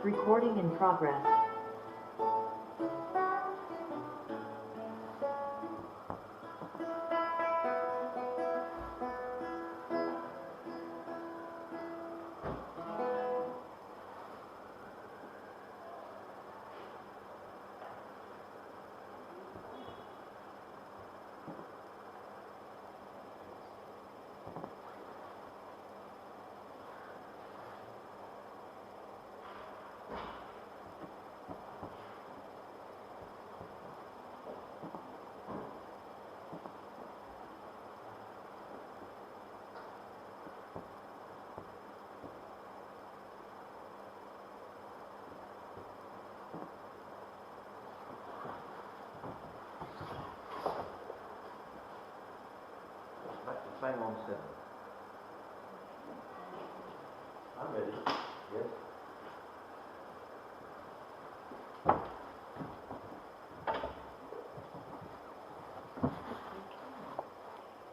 Recording in progress. Same on 7. I'm ready. Yes.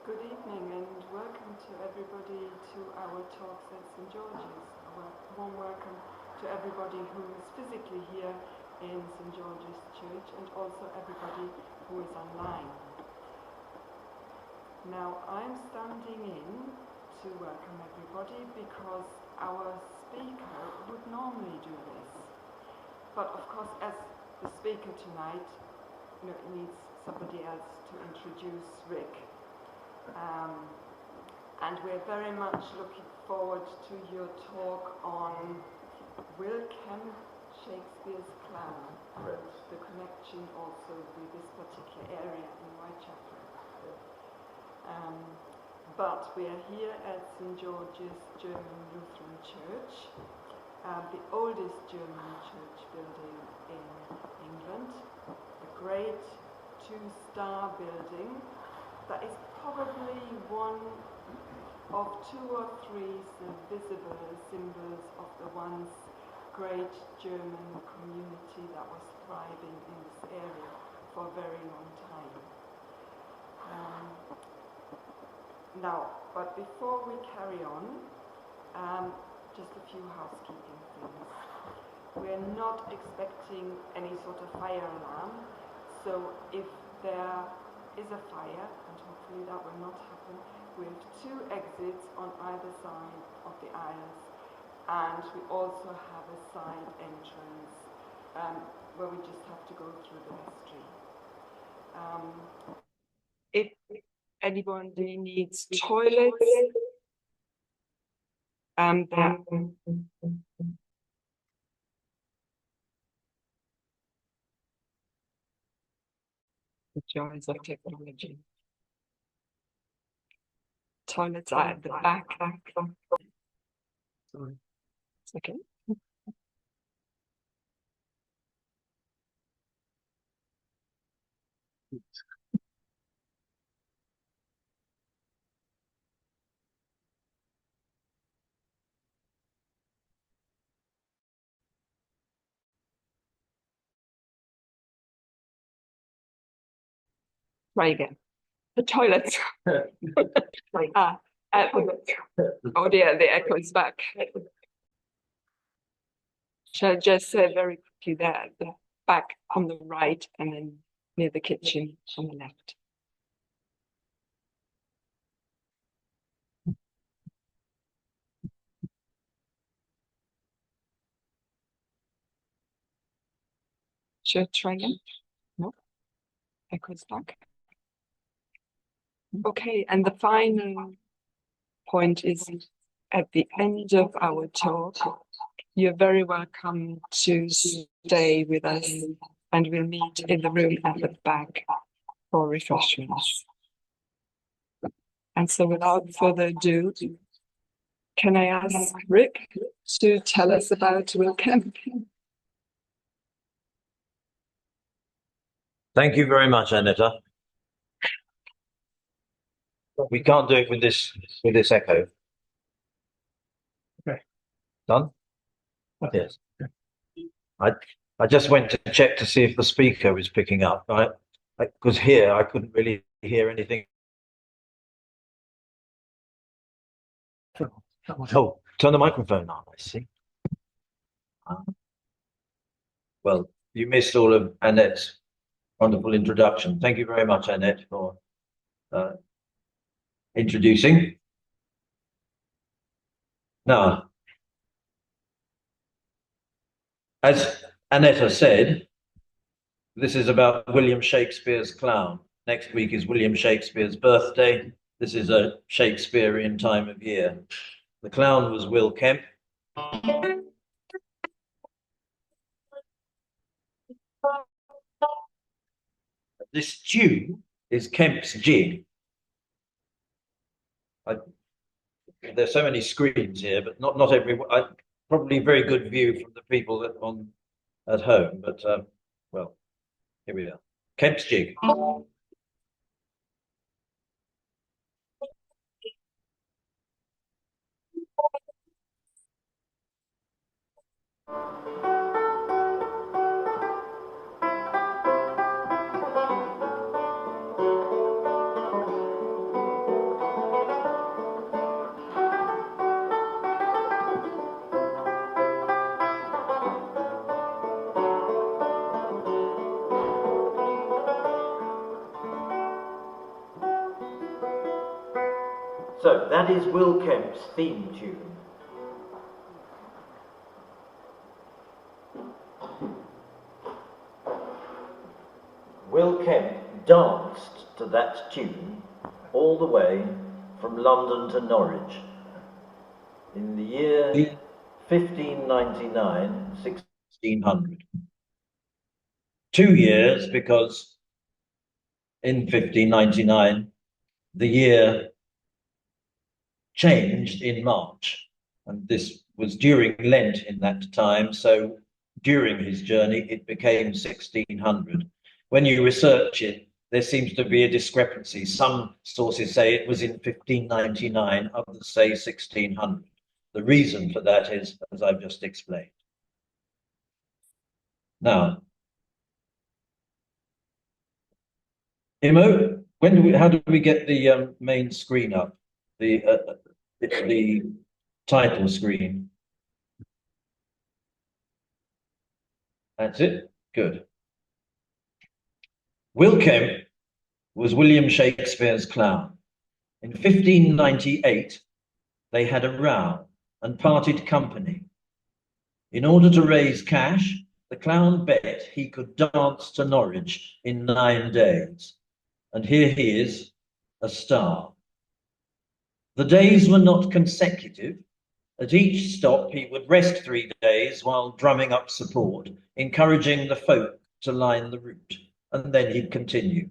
Good evening and welcome to everybody to our talks at St. George's. A warm welcome to everybody who is physically here in St. George's Church and also everybody who is online. Now I'm standing in to welcome everybody because our speaker would normally do this. But of course, as the speaker tonight, it needs somebody else to introduce Rick. And we're very much looking forward to your talk on Will Kemp, Shakespeare's clown, and the connection also with this particular area in Whitechapel. But we are here at St. George's German Lutheran Church, the oldest German church building in England, a great two-star building that is probably one of 2 or 3 visible symbols of the once great German community that was thriving in this area for a very long time. Now, but before we carry on, just a few housekeeping things. We're not expecting any sort of fire alarm, so if there is a fire, and hopefully that will not happen, we have 2 exits on either side of the aisles, and we also have a side entrance where we just have to go through the vestry. If anybody needs toilets, the joys of technology. Toilets are at the back. Sorry. It's okay. Try again. The toilets. Oh dear, the echo is back. Shall I just say very quickly there, the back on the right and then near the kitchen on the left. Should I try again? No? Echo's back. Okay, and the final point is at the end of our talk, you're very welcome to stay with us and we'll meet in the room at the back for refreshments. And so without further ado, can I ask Rick to tell us about Will Kemp? Thank you very much, Aneta. We can't do it with this echo. Okay. Done? Yes. I just went to check to see if the speaker was picking up, right? Because here I couldn't really hear anything. Oh, turn the microphone on, I see. Well, you missed all of Annette's wonderful introduction. Thank you very much, Annette, for introducing. Now, as Annette said, this is about William Shakespeare's clown. Next week is William Shakespeare's birthday. This is a Shakespearean time of year. The clown was Will Kemp. This tune is Kemp's jig. There's so many screens here, but not everyone. Probably very good view from the people at home. But well, here we are. Kemp's jig. So that is Will Kemp's theme tune. Will Kemp danced to that tune all the way from London to Norwich in the year 1599, 1600. 2 years, because in 1599 the year changed in March, and this was during Lent in that time, so during his journey it became 1600. When you research it, there seems to be a discrepancy. Some sources say it was in 1599, others say 1600. The reason for that is, as I've just explained. Now, Imo, how do we get the main screen up? The title screen. That's it. Good. Will Kemp was William Shakespeare's clown. In 1598, they had a row and parted company. In order to raise cash, the clown bet he could dance to Norwich in 9 days. And here he is, a star. The days were not consecutive. At each stop, he would rest 3 days while drumming up support, encouraging the folk to line the route, and then he'd continue.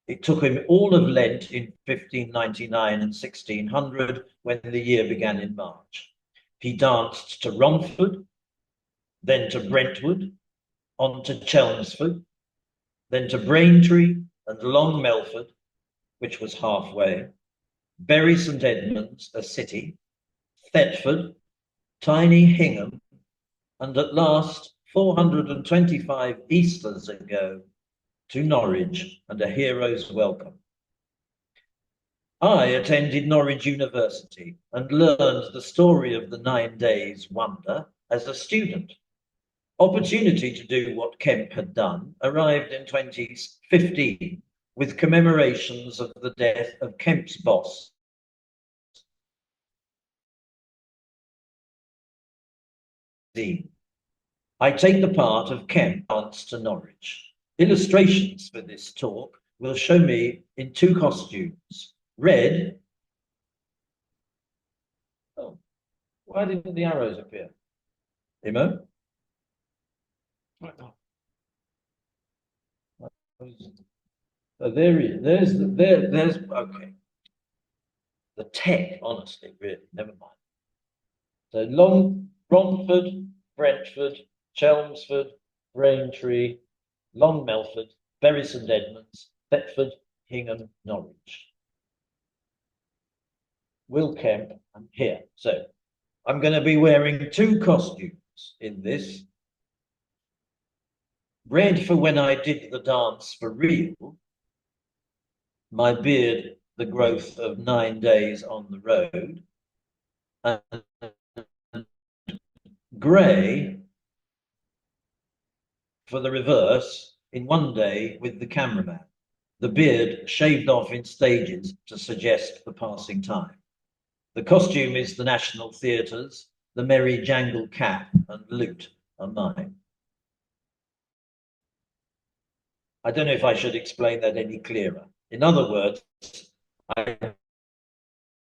It took him all of Lent in 1599 and 1600, when the year began in March. He danced to Romford, then to Brentwood, on to Chelmsford, then to Braintree and Long Melford, which was halfway, Bury St Edmunds, a city, Thetford, tiny Hingham, and at last, 425 Easters ago, to Norwich and a hero's welcome. I attended Norwich University and learned the story of the 9 days wonder as a student. Opportunity to do what Kemp had done arrived in 2015 with commemorations of the death of Kemp's boss. I take the part of Kemp dance to Norwich. Illustrations for this talk will show me in 2 costumes. Red. Oh, why didn't the arrows appear? Imo? Right now. So there's okay. The tech, honestly, really, never mind. So Romford, Brentford, Chelmsford, Braintree, Long Melford, Bury St Edmunds, Thetford, Hingham, Norwich. Will Kemp, I'm here. So I'm going to be wearing 2 costumes in this. Red for when I did the dance for real, my beard the growth of 9 days on the road, and grey for the reverse in one day with the cameraman, the beard shaved off in stages to suggest the passing time. The costume is the National Theatre's, the merry jangle cap and lute are mine. I don't know if I should explain that any clearer. In other words, I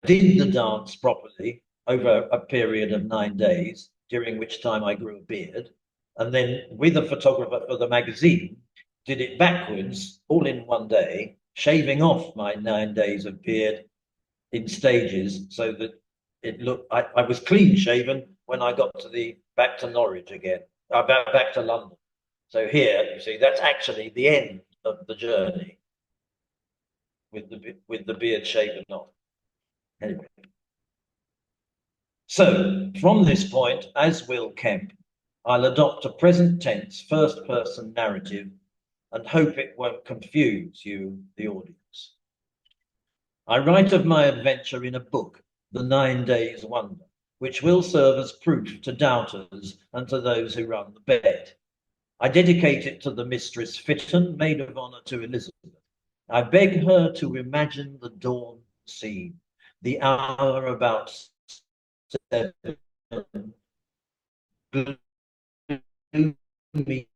did the dance properly over a period of 9 days, during which time I grew a beard, and then with a photographer for the magazine, did it backwards, all in one day, shaving off my 9 days of beard in stages so that it looked, I was clean shaven when I got to back to Norwich again, back to London. So here, you see, that's actually the end of the journey with the beard shaven off. Anyway. So from this point, as Will Kemp, I'll adopt a present tense first person narrative and hope it won't confuse you, the audience. I write of my adventure in a book, The 9 Days' Wonder, which will serve as proof to doubters and to those who run the bet. I dedicate it to the Mistress Fitton, maid of honour to Elizabeth. I beg her to imagine the dawn scene, the hour about 7, gloomy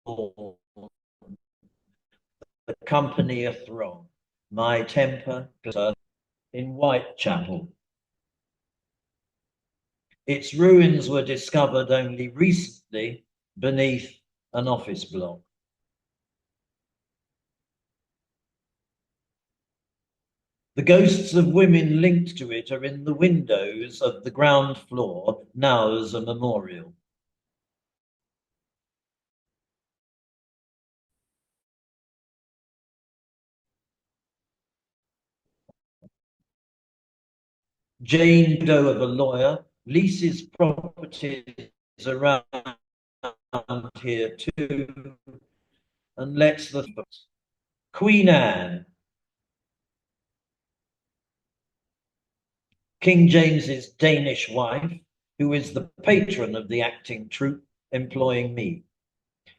morn, the company a throng, my temper in Whitechapel. Its ruins were discovered only recently beneath an office block. The ghosts of women linked to it are in the windows of the ground floor, now as a memorial. Jane Doe of a lawyer leases properties around here too and lets the Queen Anne, King James's Danish wife, who is the patron of the acting troupe employing me.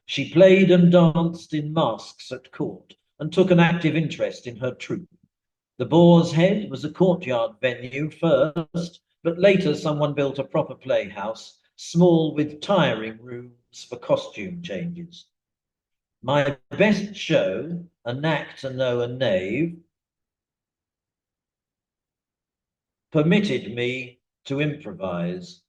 She played and danced in masks at court and took an active interest in her troupe. The Boar's Head was a courtyard venue first, but later someone built a proper playhouse, small with tiring rooms for costume changes. My best show, A Knack to Know a Knave, permitted me to improvise.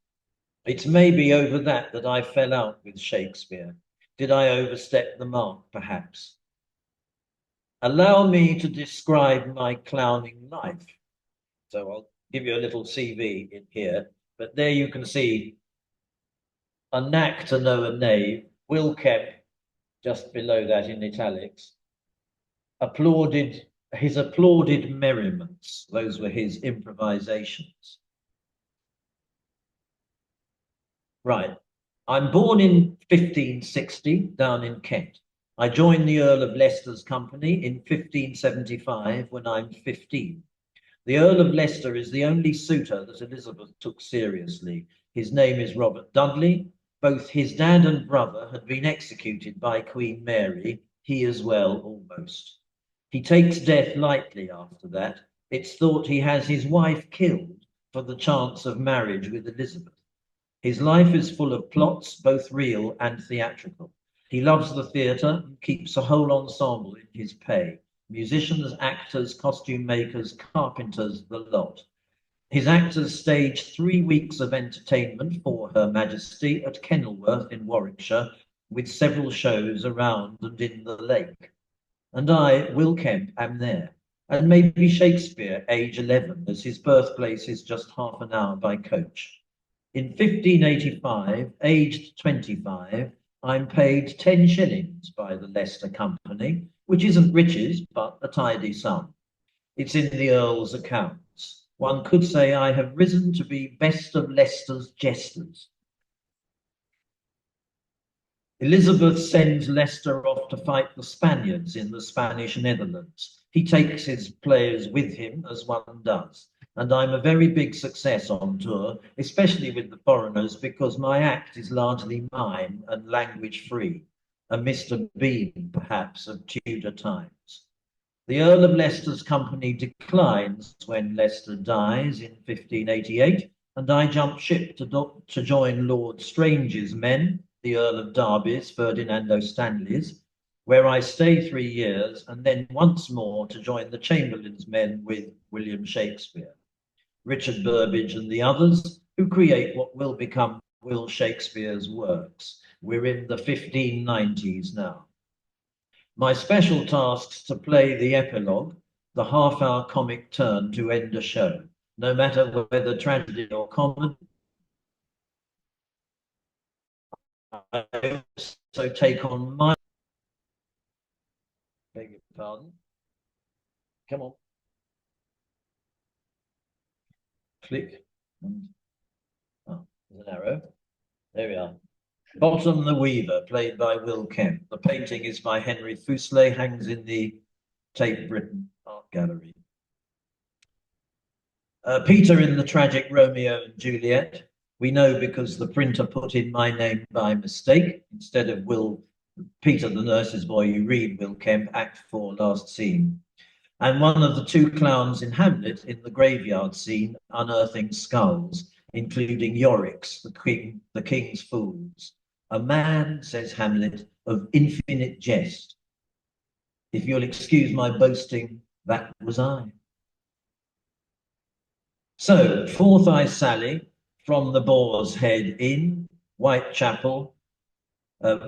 It's maybe over that I fell out with Shakespeare. Did I overstep the mark, perhaps? Allow me to describe my clowning life. So I'll give you a little CV in here, but there you can see A Knack to Know a Knave, Will Kemp, just below that in italics, his applauded merriments. Those were his improvisations. Right. I'm born in 1560 down in Kent. I joined the Earl of Leicester's company in 1575 when I'm 15. The Earl of Leicester is the only suitor that Elizabeth took seriously. His name is Robert Dudley. Both his dad and brother had been executed by Queen Mary, he as well, almost. He takes death lightly after that. It's thought he has his wife killed for the chance of marriage with Elizabeth. His life is full of plots, both real and theatrical. He loves the theatre and keeps a whole ensemble in his pay. Musicians, actors, costume makers, carpenters, the lot. His actors stage 3 weeks of entertainment for Her Majesty at Kenilworth in Warwickshire, with several shows around and in the lake. And I, Will Kemp, am there. And maybe Shakespeare, age 11, as his birthplace is just half an hour by coach. In 1585, aged 25, I'm paid 10 shillings by the Leicester Company, which isn't riches, but a tidy sum. It's in the Earl's accounts. One could say I have risen to be best of Leicester's jesters. Elizabeth sends Leicester off to fight the Spaniards in the Spanish Netherlands. He takes his players with him, as one does. And I'm a very big success on tour, especially with the foreigners, because my act is largely mine and language free, a Mr. Bean, perhaps, of Tudor times. The Earl of Leicester's company declines when Leicester dies in 1588, and I jump ship to join Lord Strange's men, the Earl of Derby's, Ferdinando Stanley's, where I stay 3 years, and then once more to join the Chamberlain's men with William Shakespeare, Richard Burbage, and the others who create what will become Will Shakespeare's works. We're in the 1590s now. My special task's to play the epilogue, the half-hour comic turn to end a show, no matter whether tragedy or comedy. I also take on my... Beg your pardon. Come on. Click. And... oh, there's an arrow. There we are. Bottom the Weaver, played by Will Kemp. The painting is by Henry Fousley, hangs in the Tate Britain Art Gallery. Peter in the tragic Romeo and Juliet. We know because the printer put in my name by mistake. Instead of Peter the nurse's boy, you read Will Kemp, Act 4, last scene. And one of the two clowns in Hamlet in the graveyard scene, unearthing skulls, including Yorick's, the king's fools. A man, says Hamlet, of infinite jest. If you'll excuse my boasting, that was I. So, Forth I sally from the Boar's Head Inn, Whitechapel,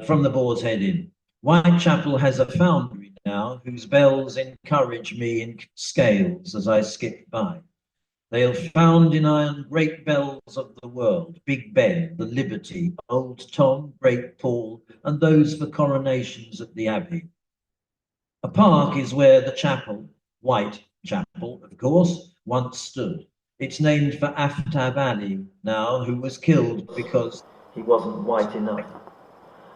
from the Boar's Head Inn. Whitechapel has a foundry now whose bells encourage me in scales as I skip by. They'll found in iron great bells of the world, Big Ben, the Liberty, Old Tom, Great Paul, and those for coronations at the Abbey. A park is where the chapel, Whitechapel, of course, once stood. It's named for Aftab Ali now, who was killed because he wasn't white enough.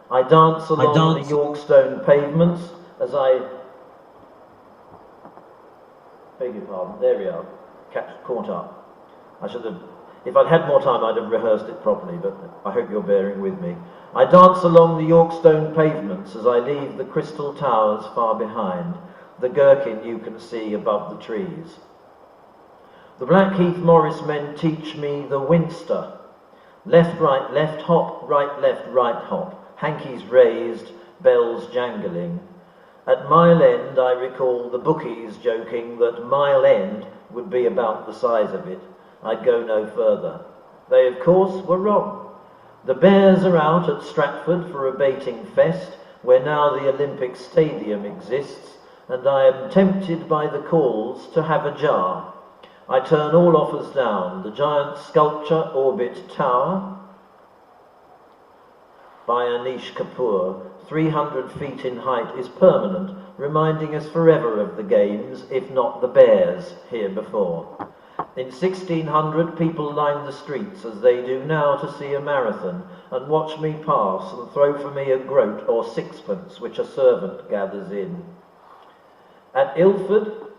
I dance along the York stone pavements as I... beg your pardon, there we are. Caught up. I should have, if I'd had more time, I'd have rehearsed it properly, but I hope you're bearing with me. I dance along the York stone pavements as I leave the crystal towers far behind, the gherkin you can see above the trees. The Blackheath Morris men teach me the Winster. Left, right hop, right hop, hankies raised, bells jangling. At Mile End, I recall the bookies joking that Mile End would be about the size of it. I'd go no further. They, of course, were wrong. The Bears are out at Stratford for a baiting fest, where now the Olympic Stadium exists, and I am tempted by the calls to have a jar. I turn all offers down. The giant sculpture Orbit Tower by Anish Kapoor, 300 feet in height, is permanent, reminding us forever of the games, if not the Bears, here before. In 1600, people lined the streets as they do now to see a marathon and watch me pass and throw for me a groat or sixpence which a servant gathers in. At Ilford,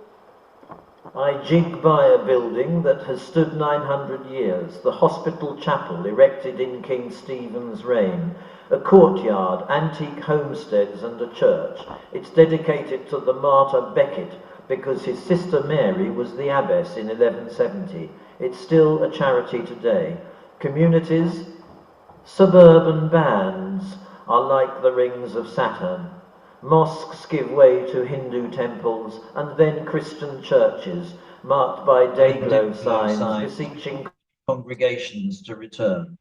I jig by a building that has stood 900 years, the hospital chapel erected in King Stephen's reign, a courtyard, antique homesteads and a church. It's dedicated to the martyr Becket because his sister Mary was the abbess in 1170. It's still a charity today. Communities, suburban bands are like the rings of Saturn. Mosques give way to Hindu temples and then Christian churches, marked by day-glow signs beseeching congregations to return.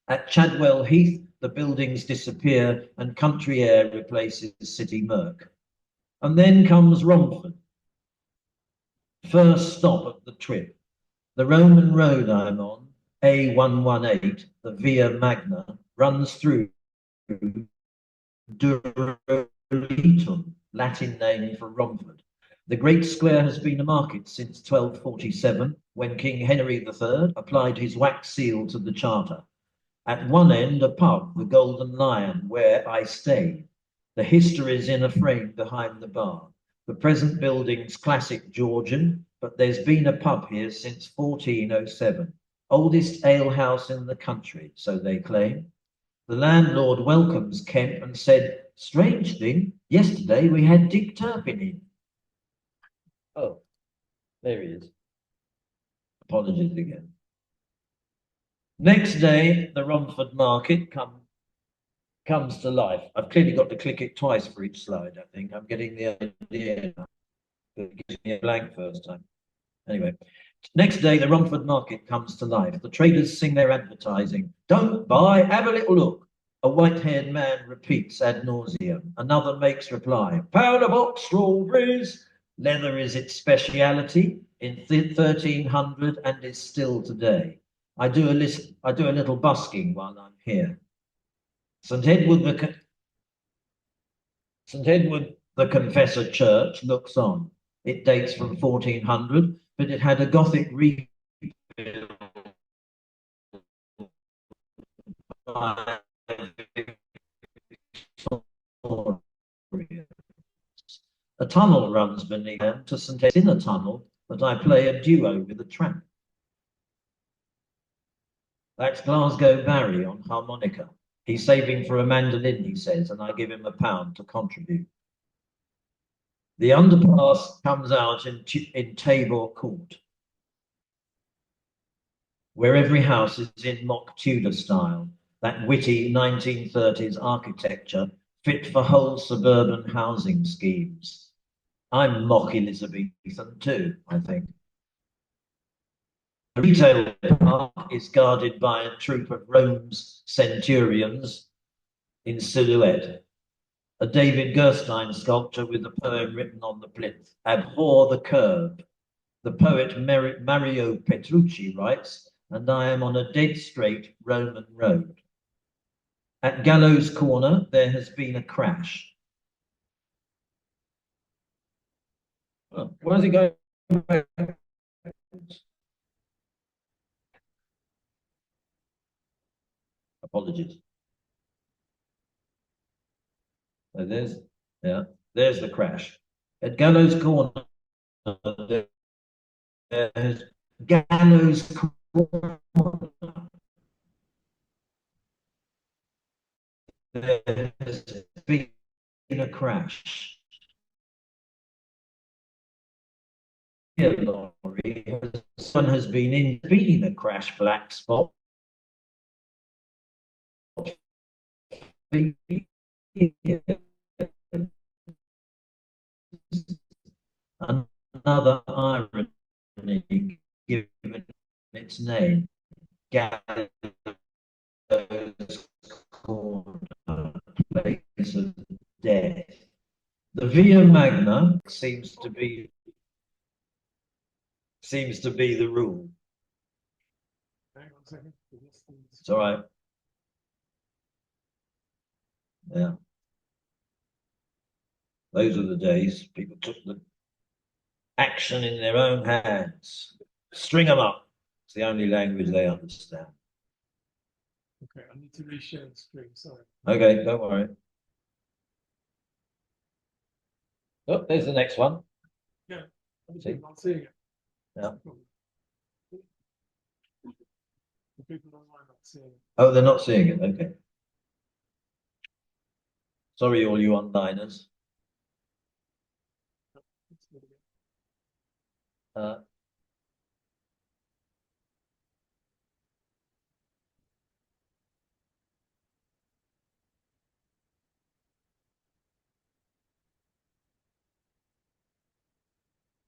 At Chadwell Heath, the buildings disappear and country air replaces city murk. And then comes Romford. First stop at the trip. The Roman road I'm on, A118, the Via Magna, runs through Durolitum, Latin name for Romford. The great square has been a market since 1247, when King Henry III applied his wax seal to the charter. At one end, a pub, the Golden Lion, where I stayed. The history's in a frame behind the bar. The present building's classic Georgian, but there's been a pub here since 1407. Oldest alehouse in the country, so they claim. The landlord welcomes Kemp and said, strange thing, yesterday we had Dick Turpin in. Oh, there he is. Apologies again. Next day, the Romford market comes to life. I've clearly got to click it twice for each slide, I think. I'm getting the idea. It gives me a blank first time. Anyway, next day, the Romford market comes to life. The traders sing their advertising. Don't buy, have a little look. A white-haired man repeats ad nauseum. Another makes reply. Pound a box, strawberries. Leather is its speciality in 1300 and is still today. I do a little busking while I'm here. St. Edward the Confessor Church looks on. It dates from 1400, but it had a Gothic rebuild. A tunnel runs beneath them to St. Ed's in a tunnel, but I play a duo with a tramp. That's Glasgow Barry on harmonica. He's saving for a mandolin, he says, and I give him £1 to contribute. The underpass comes out in Tabor Court, where every house is in mock Tudor style, that witty 1930s architecture fit for whole suburban housing schemes. I'm mock Elizabethan too, I think. The retail park is guarded by a troop of Rome's centurions in silhouette. A David Gerstein sculpture with a poem written on the plinth, Abhor the curb. The poet Mario Petrucci writes, and I am on a dead straight Roman road. At Gallows Corner, there has been a crash. Oh, where's he going? Apologies. So there's the crash. At Gallows Corner, there's Gallows Corner. There's been a crash. Lorry, someone has been in a crash black spot. Another irony given its name, Gallows Corner, place of death. The Via Magna seems to be the rule. Hang on a second. It's all right. Yeah. Those are the days people took the action in their own hands. String them up. It's the only language they understand. Okay, I need to reshare the screen, sorry. Okay, don't worry. Oh, there's the next one. Yeah, See? I'm not seeing it. Yeah. The people online not seeing it. Oh, they're not seeing it. Okay. Sorry, all you onliners.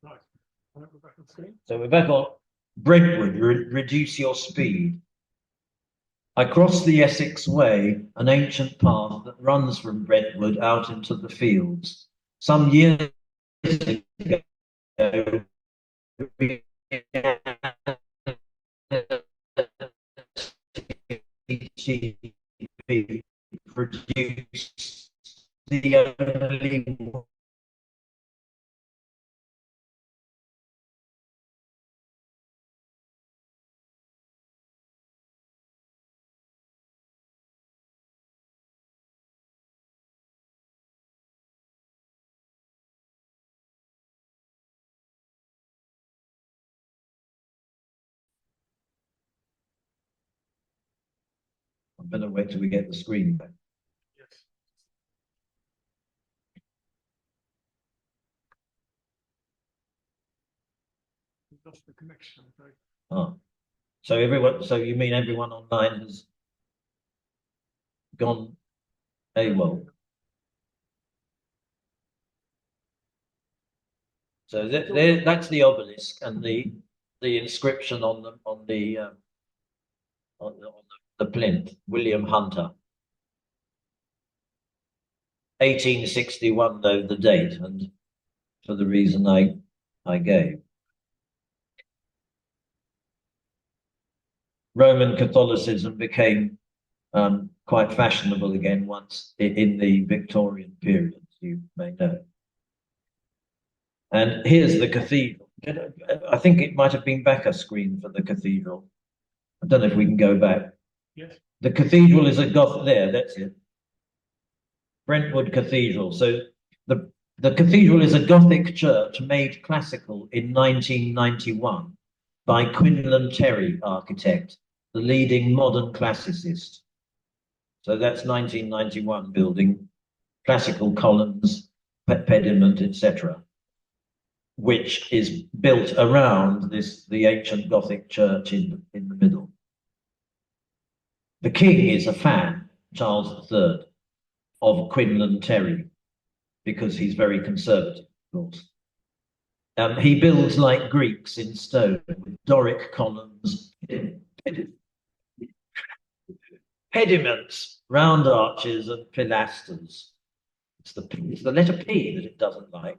Right, I hope we're back on screen. So we're back on Brentwood, reduce your speed. I crossed the Essex Way, an ancient path that runs from Brentwood out into the fields. Some years ago, produced the only better wait till we get the screen back. Yes. We lost the connection, okay? Ah. So everyone, so you mean everyone online has gone AWOL? So that's the obelisk and the inscription on the plinth, William Hunter. 1861 though the date, and for the reason I gave. Roman Catholicism became quite fashionable again once in the Victorian period, you may know. And here's the cathedral. I think it might have been back a screen for the cathedral. I don't know if we can go back. Yes. The cathedral is a Gothic, there, that's it. Brentwood Cathedral. So the cathedral is a Gothic church made classical in 1991 by Quinlan Terry architect, the leading modern classicist. So that's 1991 building, classical columns, pediment, etc., which is built around the ancient Gothic church in the middle. The king is a fan, Charles III, of Quinlan Terry, because he's very conservative, of course. He builds like Greeks in stone, with Doric columns, pediments, round arches, and pilasters. It's the letter P that it doesn't like.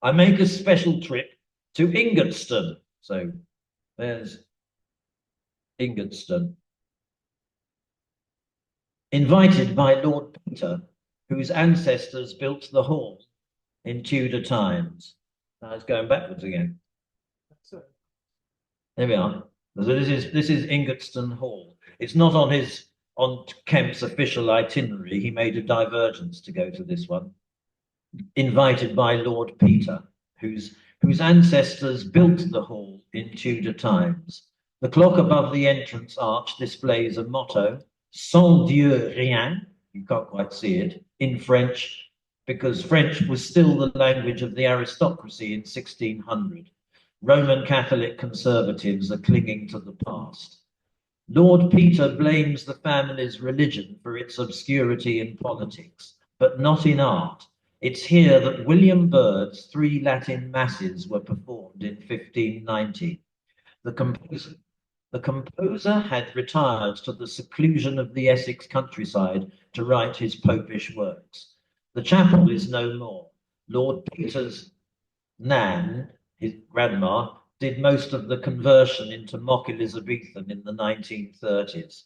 I make a special trip to Ingatstone. So there's Ingatstone. Invited by Lord Peter, whose ancestors built the hall in Tudor times. Now it's going backwards again. There we are. So this is Ingatstone Hall. It's not on Kemp's official itinerary. He made a divergence to go to this one. Invited by Lord Peter, whose ancestors built the hall in Tudor times. The clock above the entrance arch displays a motto, Sans Dieu rien, you can't quite see it, in French, because French was still the language of the aristocracy in 1600. Roman Catholic conservatives are clinging to the past. Lord Peter blames the family's religion for its obscurity in politics, but not in art. It's here that William Byrd's 3 Latin masses were performed in 1590. The composer had retired to the seclusion of the Essex countryside to write his popish works. The chapel is no more. Lord Peter's nan, his grandma, did most of the conversion into mock Elizabethan in the 1930s.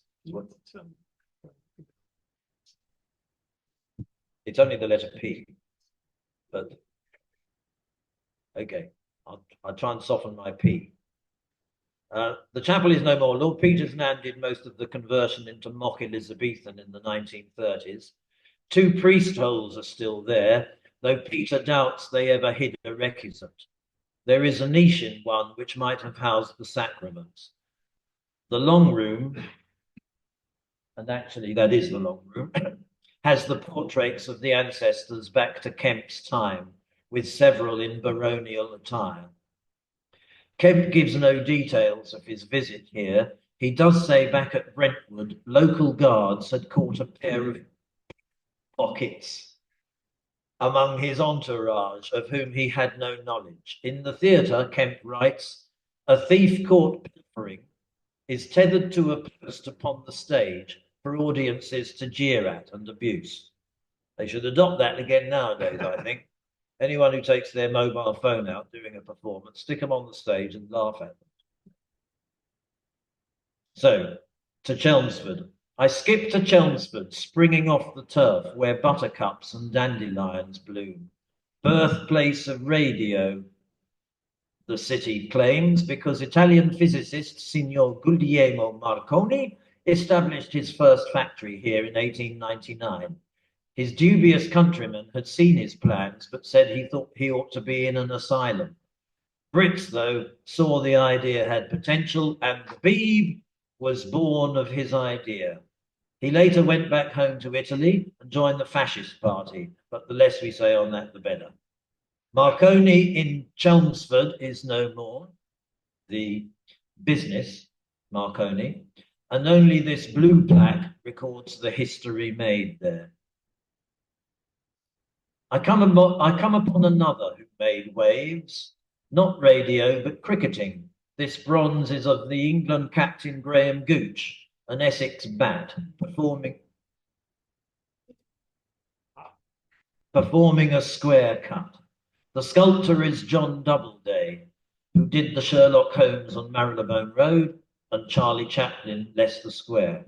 It's only the letter P, but okay, I'll try and soften my P. The chapel is no more. Lord Peter's nan did most of the conversion into mock Elizabethan in the 1930s. 2 priest holes are still there, though Peter doubts they ever hid a requisite. There is a niche in one which might have housed the sacraments. The long room, and actually that is the long room, has the portraits of the ancestors back to Kemp's time, with several in baronial attire. Kemp gives no details of his visit here. He does say back at Brentwood, local guards had caught a pair of pockets among his entourage, of whom he had no knowledge. In the theatre, Kemp writes, a thief caught pilfering is tethered to a post upon the stage for audiences to jeer at and abuse. They should adopt that again nowadays, I think. Anyone who takes their mobile phone out during a performance, stick them on the stage and laugh at them. So, to Chelmsford. I skip to Chelmsford, springing off the turf where buttercups and dandelions bloom. Birthplace of radio, the city claims, because Italian physicist Signor Guglielmo Marconi established his first factory here in 1899. His dubious countrymen had seen his plans, but said he thought he ought to be in an asylum. Brits, though, saw the idea had potential, and the Beeb was born of his idea. He later went back home to Italy and joined the fascist party, but the less we say on that, the better. Marconi in Chelmsford is no more, the business, Marconi, and only this blue plaque records the history made there. I come upon another who made waves, not radio, but cricketing. This bronze is of the England captain Graham Gooch, an Essex bat, performing a square cut. The sculptor is John Doubleday, who did the Sherlock Holmes on Marylebone Road and Charlie Chaplin, Leicester Square.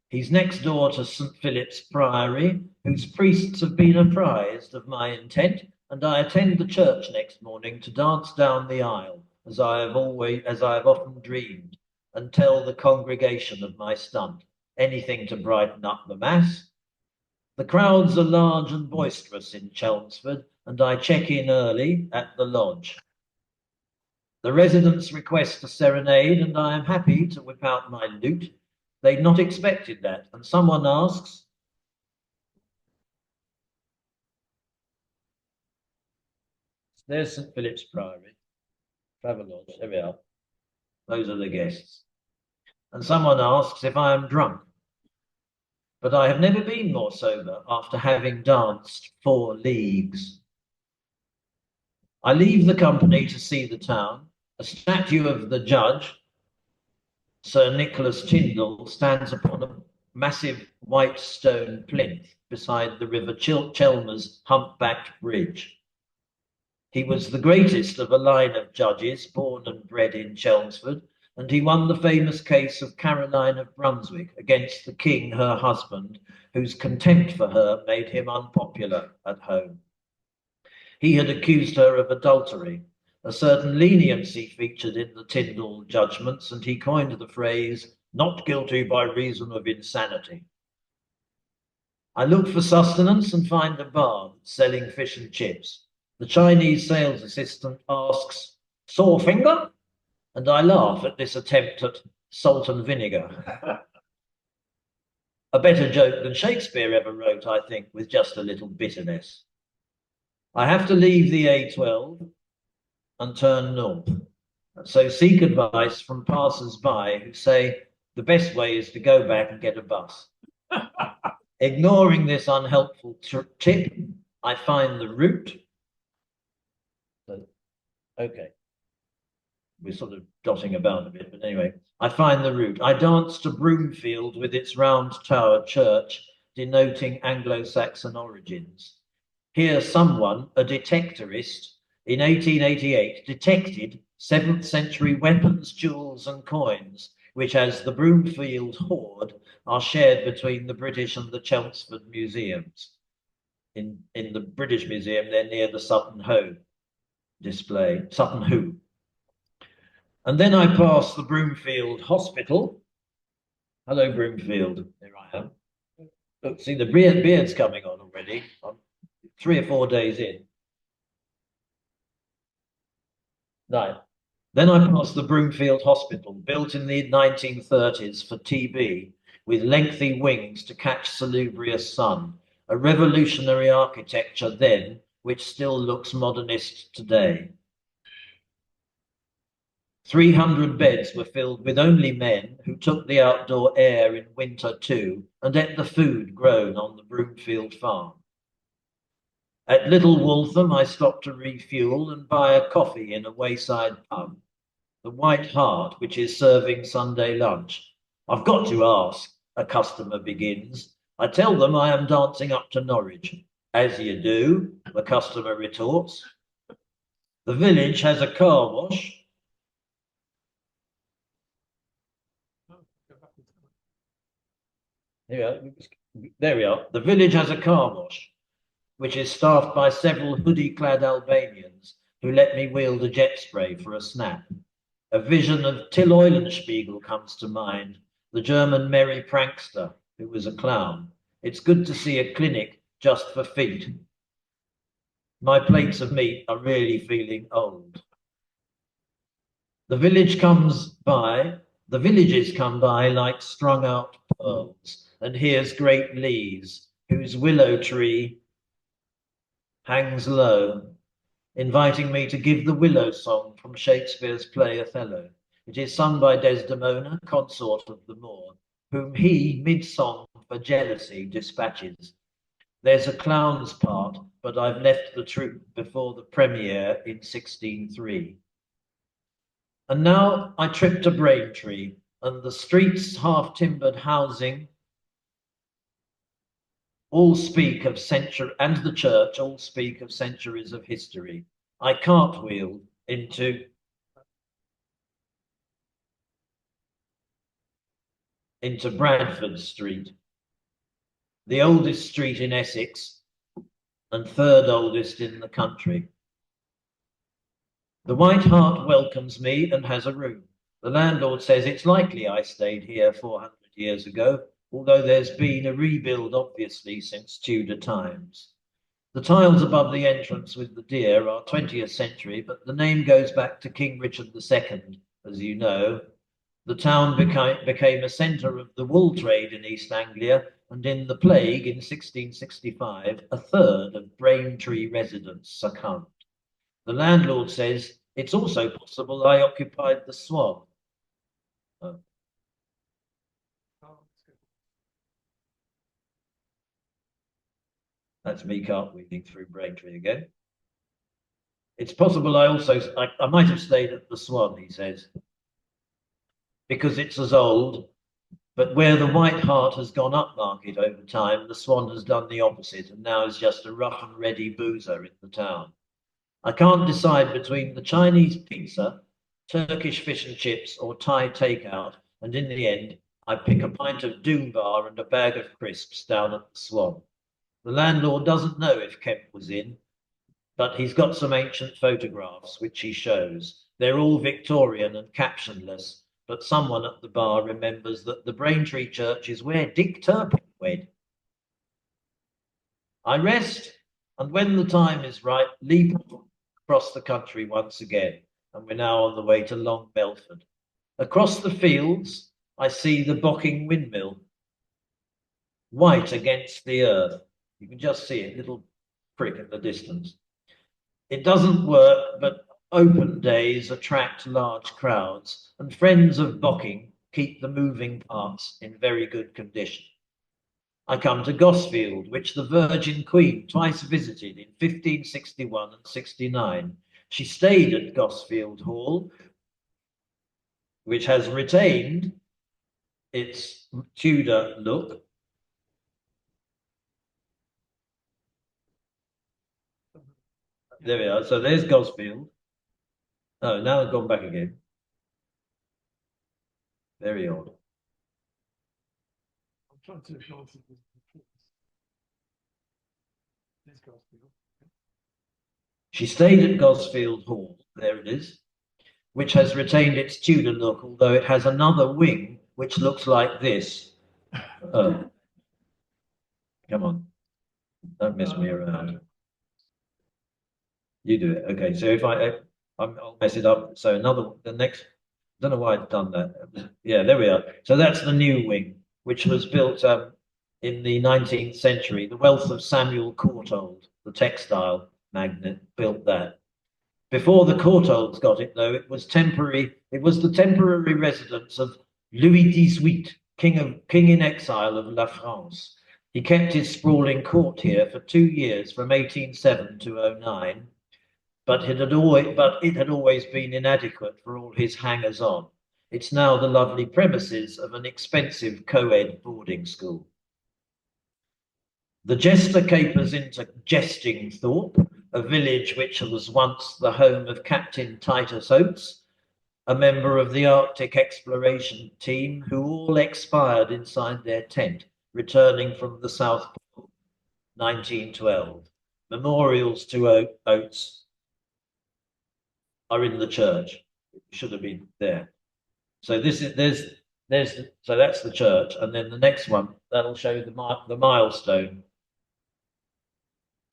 He's next door to St. Philip's Priory, whose priests have been apprised of my intent, and I attend the church next morning to dance down the aisle, as I have often dreamed, and tell the congregation of my stunt, anything to brighten up the mass. The crowds are large and boisterous in Chelmsford, and I check in early at the lodge. The residents request a serenade, and I am happy to whip out my lute. They'd not expected that, and someone asks, there's St. Philip's Priory, Travelodge, there we are. Those are the guests. And someone asks if I am drunk. But I have never been more sober after having danced 4 leagues. I leave the company to see the town. A statue of the judge, Sir Nicholas Tyndall, stands upon a massive white stone plinth beside the River Chelmer's humpbacked bridge. He was the greatest of a line of judges born and bred in Chelmsford, and he won the famous case of Caroline of Brunswick against the king, her husband, whose contempt for her made him unpopular at home. He had accused her of adultery. A certain leniency featured in the Tyndall judgments, and he coined the phrase, "not guilty by reason of insanity." I look for sustenance and find a bar selling fish and chips. The Chinese sales assistant asks, "Sore finger?" And I laugh at this attempt at salt and vinegar. A better joke than Shakespeare ever wrote, I think, with just a little bitterness. I have to leave the A12 and turn north. So seek advice from passers-by who say the best way is to go back and get a bus. Ignoring this unhelpful tip, I find the route. Okay. We're sort of dotting about a bit, but anyway, I find the route. I dance to Broomfield with its round tower church, denoting Anglo-Saxon origins. Here someone, a detectorist, in 1888 detected 7th century weapons, jewels and coins, which as the Broomfield hoard are shared between the British and the Chelmsford museums. In the British Museum, they're near the Sutton Hoo display, Sutton Hoo. And then I pass the Broomfield Hospital. Hello, Broomfield. There I am. Look, see, the beard's coming on already. I'm 3 or 4 days in. Right. Then I pass the Broomfield Hospital, built in the 1930s for TB, with lengthy wings to catch salubrious sun, a revolutionary architecture then, which still looks modernist today. 300 beds were filled with only men who took the outdoor air in winter too, and ate the food grown on the Broomfield farm. At Little Waltham, I stopped to refuel and buy a coffee in a wayside pub, the White Hart, which is serving Sunday lunch. I've got to ask, a customer begins. I tell them I am dancing up to Norwich. As you do, the customer retorts. The village has a car wash. There we are. The village has a car wash, which is staffed by several hoodie-clad Albanians who let me wield a jet spray for a snap. A vision of Till Eulenspiegel comes to mind, the German merry prankster who was a clown. It's good to see a clinic just for feet. My plates of meat are really feeling old. The villages come by like strung out pearls, and here's great Lees, whose willow tree hangs low, inviting me to give the willow song from Shakespeare's play Othello. It is sung by Desdemona, consort of the Moor, whom he, mid-song for jealousy, dispatches. There's a clown's part, but I've left the troupe before the premiere in 1603. And now I trip to Braintree, and the streets half-timbered housing all speak of and the church all speak of centuries of history. I cartwheel into Bradford Street, the oldest street in Essex and third oldest in the country. The White Hart welcomes me and has a room. The landlord says it's likely I stayed here 400 years ago, although there's been a rebuild obviously since Tudor times. The tiles above the entrance with the deer are 20th century, but the name goes back to King Richard II, as you know. The town became a centre of the wool trade in East Anglia, and in the plague in 1665, a third of Braintree residents succumbed. The landlord says it's also possible I occupied the Swan. Oh. That's me cartwheeling through Braintree again. It's possible I might have stayed at the Swan, he says, because it's as old, but where the White Hart has gone upmarket over time, the Swan has done the opposite and now is just a rough and ready boozer in the town. I can't decide between the Chinese pizza, Turkish fish and chips, or Thai takeout, and in the end, I pick a pint of Doombar and a bag of crisps down at the Swan. The landlord doesn't know if Kemp was in, but he's got some ancient photographs which he shows. They're all Victorian and captionless, but someone at the bar remembers that the Braintree Church is where Dick Turpin wed. I rest, and when the time is right, leap across the country once again, and we're now on the way to Long Belford. Across the fields, I see the Bocking windmill, white against the earth. You can just see it, little prick in the distance. It doesn't work, but open days attract large crowds, and friends of Bocking keep the moving parts in very good condition. I come to Gosfield, which the Virgin Queen twice visited in 1561 and 69. She stayed at Gosfield Hall, which has retained its Tudor look. There we are. So there's Gosfield. Oh, now I've gone back again. Very odd. I'm trying to show this. There's Gosfield. She stayed at Gosfield Hall. There it is, which has retained its Tudor look, although it has another wing which looks like this. Oh, come on. Don't mess me around. You do it. Okay, so if I'll mess it up. So the next, I don't know why I've done that. Yeah, there we are. So that's the new wing, which was built in the 19th century. The wealth of Samuel Courtauld, the textile magnate, built that. Before the Courtaulds got it, though, it was the temporary residence of Louis XVIII, king in exile of La France. He kept his sprawling court here for 2 years, from 1807 to 09. But it had always been inadequate for all his hangers-on. It's now the lovely premises of an expensive co-ed boarding school. The jester capers into Jestingthorpe, a village which was once the home of Captain Titus Oates, a member of the Arctic exploration team who all expired inside their tent, returning from the South Pole, 1912. Memorials to Oates are in the church. It should have been there. So that's the church, and then the next one that'll show the milestone.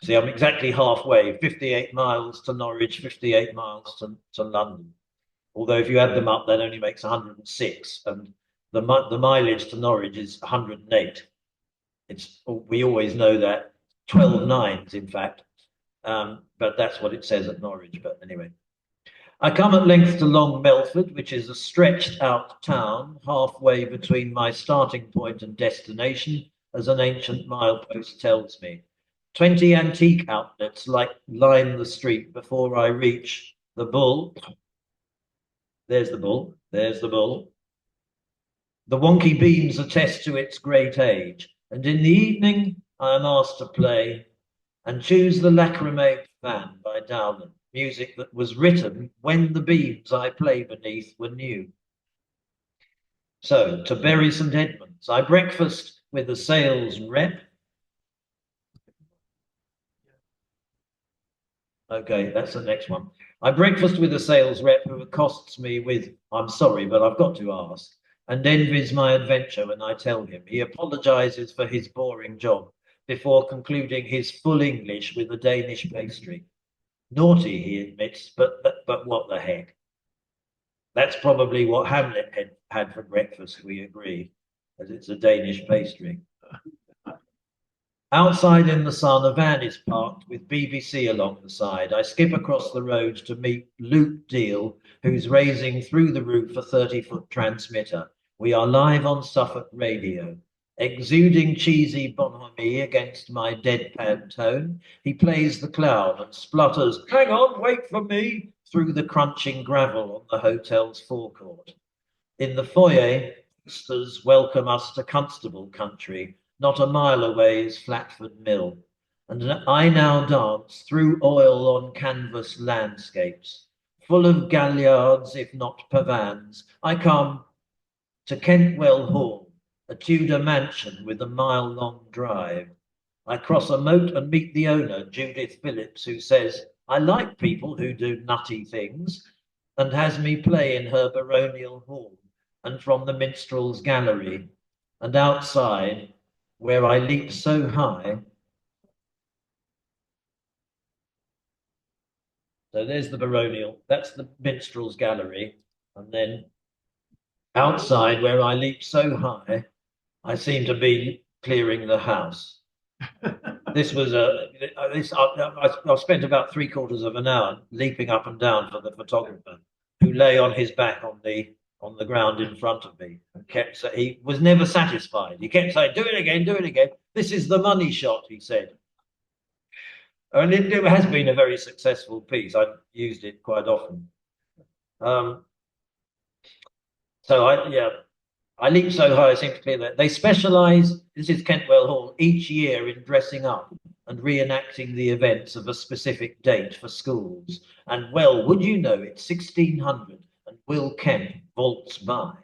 See, I'm exactly halfway. 58 miles to Norwich, 58 miles to London. Although if you add them up, that only makes 106, and the mileage to Norwich is 108. We always know that 12 nines, in fact, but that's what it says at Norwich. But anyway, I come at length to Long Melford, which is a stretched out town halfway between my starting point and destination, as an ancient milepost tells me. 20 antique outlets line the street before I reach the Bull. There's the Bull. There's the Bull. The wonky beams attest to its great age, and in the evening I am asked to play and choose the Lacrimate Fan by Dowland, music that was written when the beams I play beneath were new. So, to Bury St. Edmunds, I breakfast with a sales rep. Okay, that's the next one. I breakfast with a sales rep who accosts me with, "I'm sorry, but I've got to ask," and envies my adventure when I tell him. He apologizes for his boring job before concluding his full English with a Danish pastry. Naughty, he admits, but what the heck? That's probably what Hamlet had for breakfast, we agree, as it's a Danish pastry. Outside in the sun, a van is parked with BBC along the side. I skip across the road to meet Luke Deal, who's raising through the roof a 30-foot transmitter. We are live on Suffolk radio. Exuding cheesy bonhomie against my deadpan tone, he plays the clown and splutters, "Hang on, wait for me," through the crunching gravel on the hotel's forecourt. In the foyer, posters welcome us to Constable country. Not a mile away is Flatford Mill, and I now dance through oil on canvas landscapes, full of galliards, if not pavans. I come to Kentwell Hall, a Tudor mansion with a mile-long drive. I cross a moat and meet the owner, Judith Phillips, who says, "I like people who do nutty things," and has me play in her baronial hall and from the minstrel's gallery, and outside, where I leap so high. So there's the baronial, that's the minstrel's gallery, and then outside, where I leap so high, I seem to be clearing the house. This was I spent about 3/4 of an hour leaping up and down for the photographer, who lay on his back on the ground in front of me and he was never satisfied. He kept saying, "Do it again, do it again. This is the money shot," he said. And it has been a very successful piece. I've used it quite often. So I leap so high, I seem to clear that. They specialise, this is Kentwell Hall, each year in dressing up and reenacting the events of a specific date for schools. And well, would you know, it's 1600 and Will Kemp vaults by.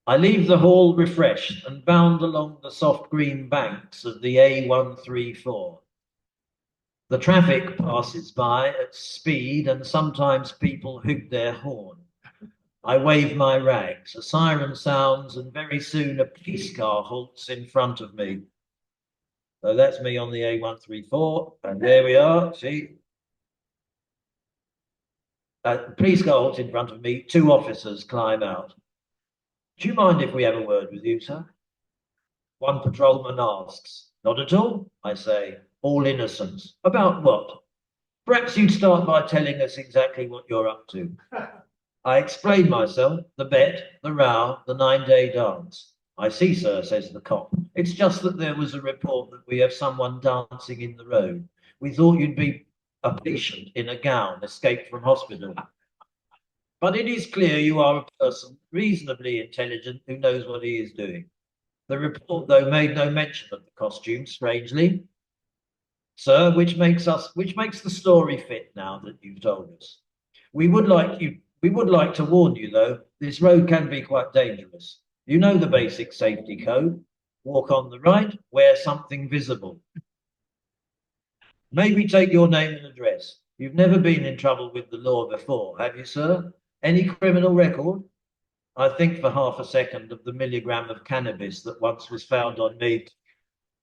I leave the hall refreshed and bound along the soft green banks of the A134. The traffic passes by at speed and sometimes people hoot their horn. I wave my rags, a siren sounds, and very soon a police car halts in front of me. So that's me on the A134, and there we are, see? The police car halts in front of me, 2 officers climb out. "Do you mind if we have a word with you, sir?" One patrolman asks. "Not at all," I say, all innocence. "About what?" "Perhaps you'd start by telling us exactly what you're up to." I explain myself, the bet, the row, the 9-day dance. "I see, sir," says the cop. "It's just that there was a report that we have someone dancing in the road. We thought you'd be a patient in a gown escaped from hospital. But it is clear you are a person reasonably intelligent who knows what he is doing." The report, though, made no mention of the costume, strangely. "Sir, which makes the story fit now that you've told us. We would like to warn you, though, this road can be quite dangerous. You know the basic safety code. Walk on the right, wear something visible. Maybe take your name and address. You've never been in trouble with the law before, have you, sir? Any criminal record?" I think for half a second of the milligram of cannabis that once was found on me,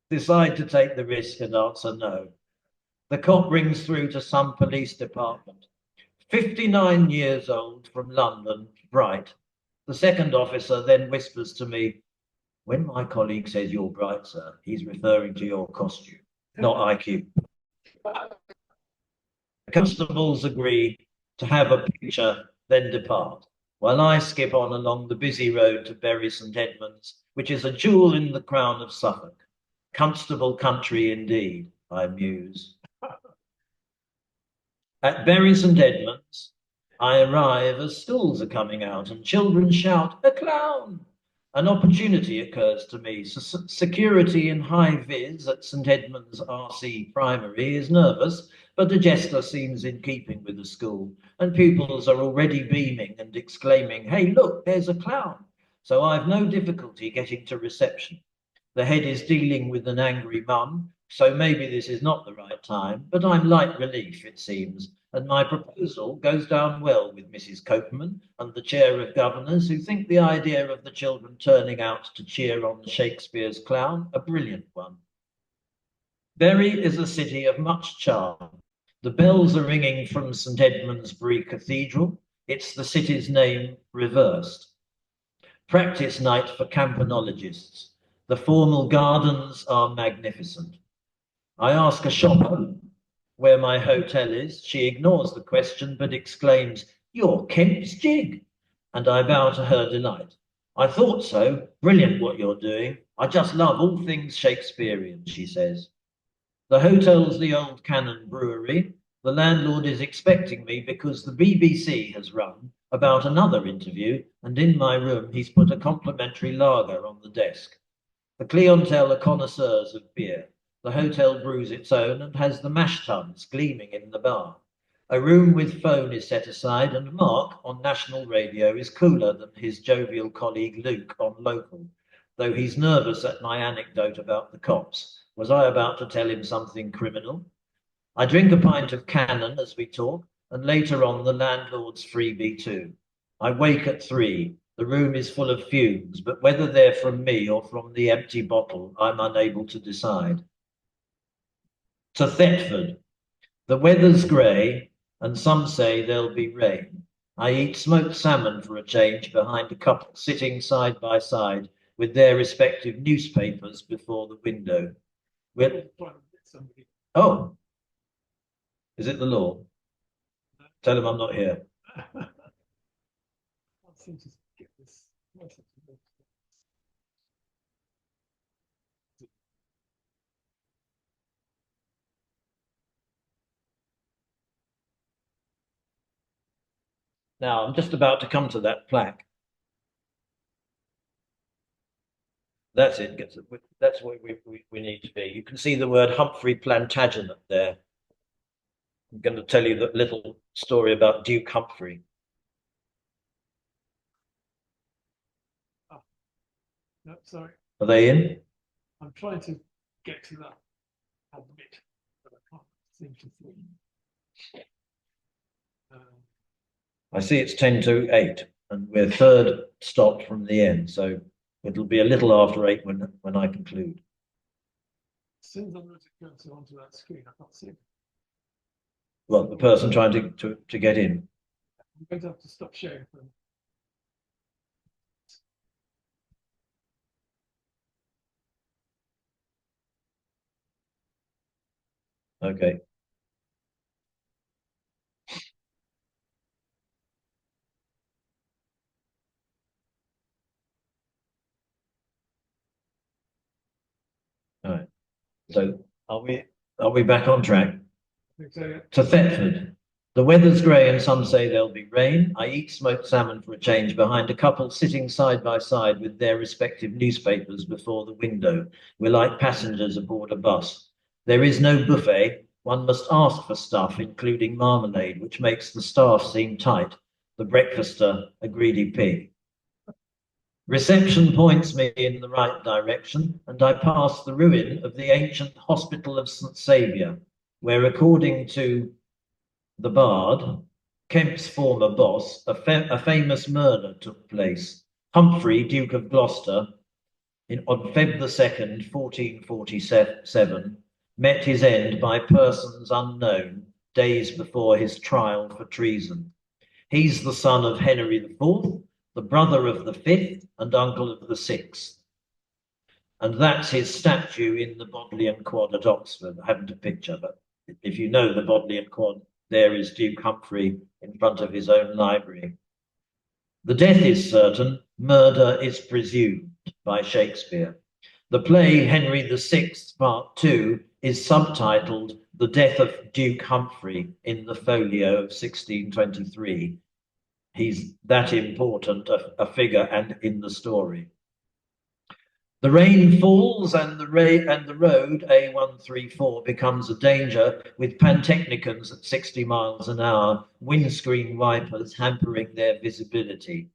decide to take the risk and answer no. The cop rings through to some police department. 59 years old, from London, bright. The second officer then whispers to me, when my colleague says you're bright, sir, he's referring to your costume, not IQ. The constables agree to have a picture, then depart, while I skip on along the busy road to Bury St Edmunds, which is a jewel in the crown of Suffolk. Constable country indeed, I muse. At Bury St Edmunds, I arrive as schools are coming out and children shout, "A clown!" An opportunity occurs to me. Security in high vis at St Edmunds RC Primary is nervous, but the jester seems in keeping with the school, and pupils are already beaming and exclaiming, "Hey, look, there's a clown." So I've no difficulty getting to reception. The head is dealing with an angry mum, so maybe this is not the right time, but I'm light relief, it seems, and my proposal goes down well with Mrs. Copeman and the chair of governors, who think the idea of the children turning out to cheer on Shakespeare's clown a brilliant one. Bury is a city of much charm. The bells are ringing from St Edmundsbury Cathedral. It's the city's name reversed. Practice night for campanologists. The formal gardens are magnificent. I ask a shopper where my hotel is. She ignores the question, but exclaims, "You're Kemp's jig." And I bow to her delight. "I thought so. Brilliant what you're doing. I just love all things Shakespearean," she says. The hotel's the Old Cannon Brewery. The landlord is expecting me because the BBC has rung about another interview, and in my room he's put a complimentary lager on the desk. The clientele are connoisseurs of beer. The hotel brews its own and has the mash tuns gleaming in the bar. A room with phone is set aside, and Mark on national radio is cooler than his jovial colleague Luke on local, though he's nervous at my anecdote about the cops. Was I about to tell him something criminal? I drink a pint of Cannon as we talk, and later on the landlord's freebie too. I wake at 3. The room is full of fumes, but whether they're from me or from the empty bottle, I'm unable to decide. To Thetford. The weather's grey, and some say there'll be rain. I eat smoked salmon for a change behind a couple sitting side by side with their respective newspapers before the window. Oh, is it the law? Tell him I'm not here. Now, I'm just about to come to that plaque. That's it. That's where we need to be. You can see the word Humphrey Plantagenet there. I'm going to tell you that little story about Duke Humphrey. Oh. No, sorry. Are they in? I'm trying to get to that admit, but I can't seem to see. I see it's 10 to 8, and we're third stop from the end, so it'll be a little after 8 when I conclude. As soon as I'm ready to go onto that screen, I can't see it. Well, the person trying to get in. I'm going to have to stop sharing for Okay. All right. So are we back on track? To Thetford. The weather's grey and some say there'll be rain. I eat smoked salmon for a change behind a couple sitting side by side with their respective newspapers before the window. We're like passengers aboard a bus. There is no buffet. One must ask for stuff, including marmalade, which makes the staff seem tight. The breakfaster a greedy pig. Reception points me in the right direction, and I pass the ruin of the ancient Hospital of St Saviour, where, according to the bard, Kemp's former boss, a famous murder took place. Humphrey, Duke of Gloucester, on Feb the 2nd, 1447, met his end by persons unknown days before his trial for treason. He's the son of Henry IV, the brother of the 5th and uncle of the 6th. And that's his statue in the Bodleian Quad at Oxford. I haven't a picture, but if you know the Bodleian Quad, there is Duke Humphrey in front of his own library. The death is certain, murder is presumed by Shakespeare. The play Henry VI, Part 2, is subtitled The Death of Duke Humphrey in the folio of 1623. He's that important a figure and in the story. The rain falls and the road A134 becomes a danger with pantechnicons at 60 miles an hour, windscreen wipers hampering their visibility,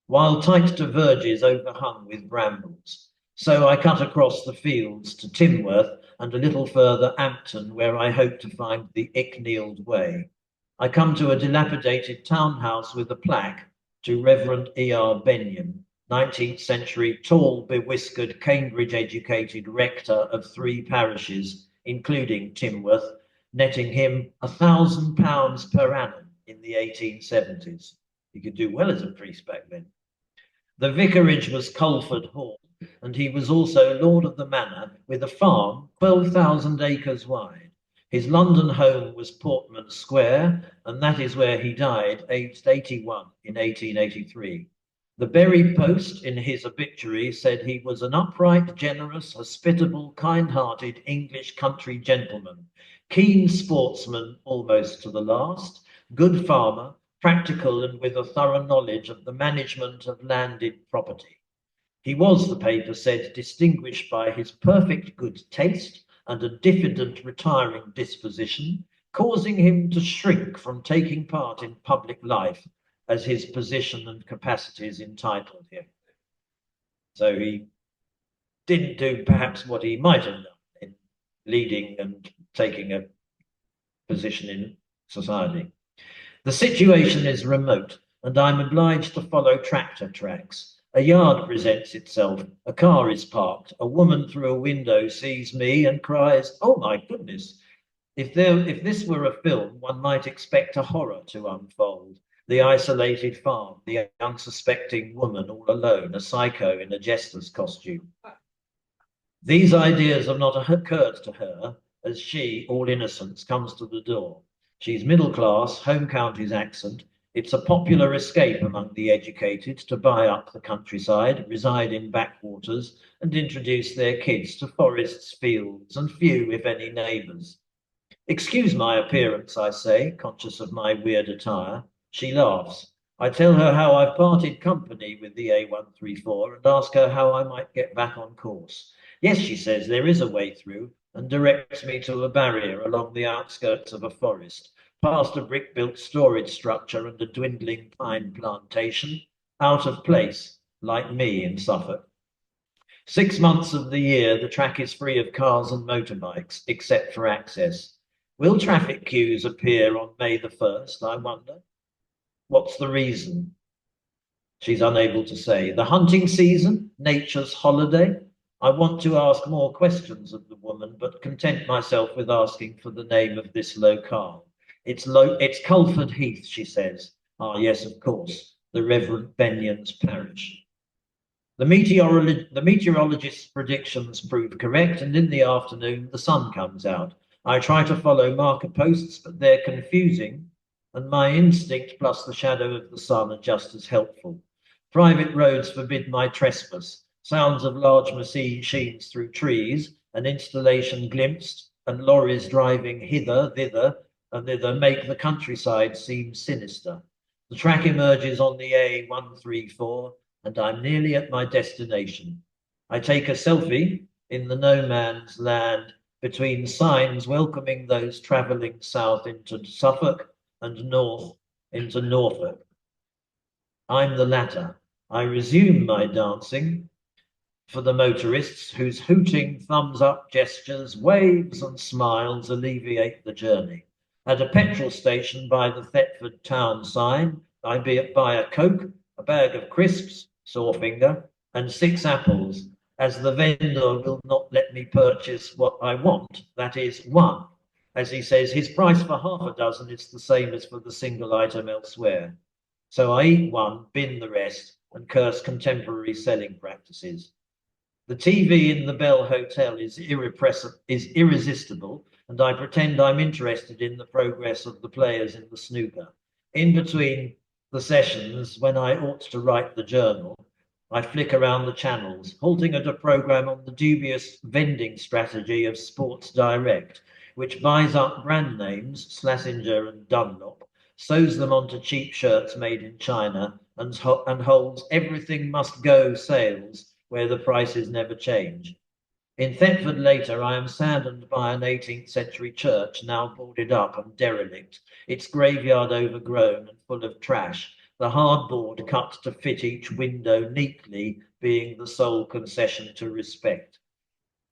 while tight diverges overhung with brambles. So I cut across the fields to Timworth and a little further Ampton, where I hope to find the Icknield Way. I come to a dilapidated townhouse with a plaque to Reverend E.R. Benyon, 19th century, tall, bewhiskered, Cambridge-educated rector of 3 parishes, including Timworth, netting him £1,000 per annum in the 1870s. He could do well as a priest back then. The vicarage was Culford Hall, and he was also lord of the manor with a farm 12,000 acres wide. His London home was Portman Square, and that is where he died, aged 81 in 1883. The Bury Post in his obituary said he was an upright, generous, hospitable, kind-hearted English country gentleman, keen sportsman almost to the last, good farmer, practical and with a thorough knowledge of the management of landed property. He was, the paper said, distinguished by his perfect good taste and a diffident, retiring disposition, causing him to shrink from taking part in public life as his position and capacities entitled him. So he didn't do perhaps what he might have done in leading and taking a position in society. The situation is remote, and I'm obliged to follow tractor tracks. A yard presents itself, a car is parked, a woman through a window sees me and cries, "Oh my goodness." If this were a film, one might expect a horror to unfold. The isolated farm, the unsuspecting woman all alone, a psycho in a jester's costume. These ideas have not occurred to her as she, all innocence, comes to the door. She's middle class, home counties accent. It's a popular escape among the educated to buy up the countryside, reside in backwaters, and introduce their kids to forests, fields, and few, if any, neighbours. "Excuse my appearance," I say, conscious of my weird attire. She laughs. I tell her how I've parted company with the A134 and ask her how I might get back on course. Yes, she says, there is a way through, and directs me to a barrier along the outskirts of a forest, past a brick-built storage structure and a dwindling pine plantation, out of place, like me in Suffolk. 6 months of the year, the track is free of cars and motorbikes, except for access. Will traffic queues appear on May the 1st, I wonder? What's the reason? She's unable to say. The hunting season? Nature's holiday? I want to ask more questions of the woman, but content myself with asking for the name of this locale. It's Culford Heath, she says. Ah, yes, of course, the Reverend Benyon's parish. The meteorologist's predictions prove correct, and in the afternoon, the sun comes out. I try to follow marker posts, but they're confusing, and my instinct plus the shadow of the sun are just as helpful. Private roads forbid my trespass. Sounds of large machines through trees, an installation glimpsed, and lorries driving hither, thither, and thither make the countryside seem sinister. The track emerges on the A134, and I'm nearly at my destination. I take a selfie in the no man's land between signs welcoming those travelling south into Suffolk and north into Norfolk. I'm the latter. I resume my dancing for the motorists whose hooting thumbs up gestures, waves and smiles alleviate the journey. At a petrol station by the Thetford town sign, I buy a Coke, a bag of crisps, sore finger, and 6 apples, as the vendor will not let me purchase what I want, that is 1, As he says, his price for half a dozen is the same as for the single item elsewhere. So I eat one, bin the rest, and curse contemporary selling practices. The TV in the Bell Hotel is irresistible, and I pretend I'm interested in the progress of the players in the snooker. In between the sessions, when I ought to write the journal, I flick around the channels, halting at a program on the dubious vending strategy of Sports Direct, which buys up brand names, Schlesinger and Dunlop, sews them onto cheap shirts made in China, and holds everything must go sales where the prices never change. In Thetford later, I am saddened by an 18th century church now boarded up and derelict, its graveyard overgrown and full of trash, the hardboard cut to fit each window neatly being the sole concession to respect.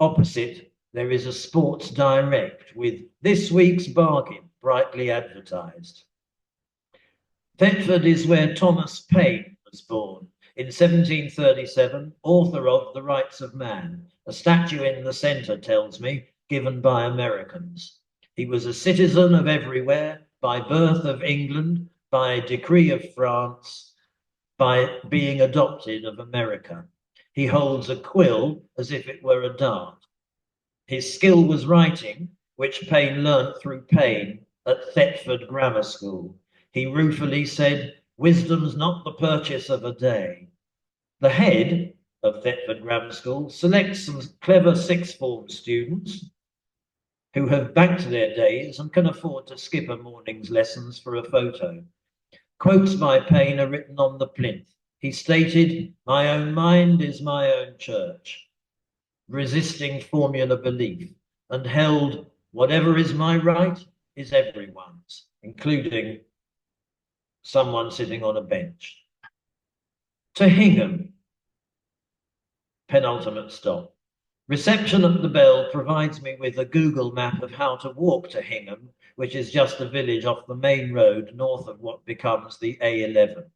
Opposite, there is a Sports Direct with this week's bargain brightly advertised. Thetford is where Thomas Paine was born. In 1737, author of The Rights of Man, a statue in the centre, tells me, given by Americans. He was a citizen of everywhere, by birth of England, by decree of France, by being adopted of America. He holds a quill as if it were a dart. His skill was writing, which Paine learnt through pain at Thetford Grammar School. He ruefully said, "Wisdom's not the purchase of a day." The head of Thetford Grammar School selects some clever sixth form students who have banked their days and can afford to skip a morning's lessons for a photo. Quotes by Paine are written on the plinth. He stated, "My own mind is my own church," resisting formula belief, and held, "Whatever is my right is everyone's," including someone sitting on a bench. To Hingham, penultimate stop. Reception at the Bell provides me with a Google map of how to walk to Hingham, which is just a village off the main road north of what becomes the A11.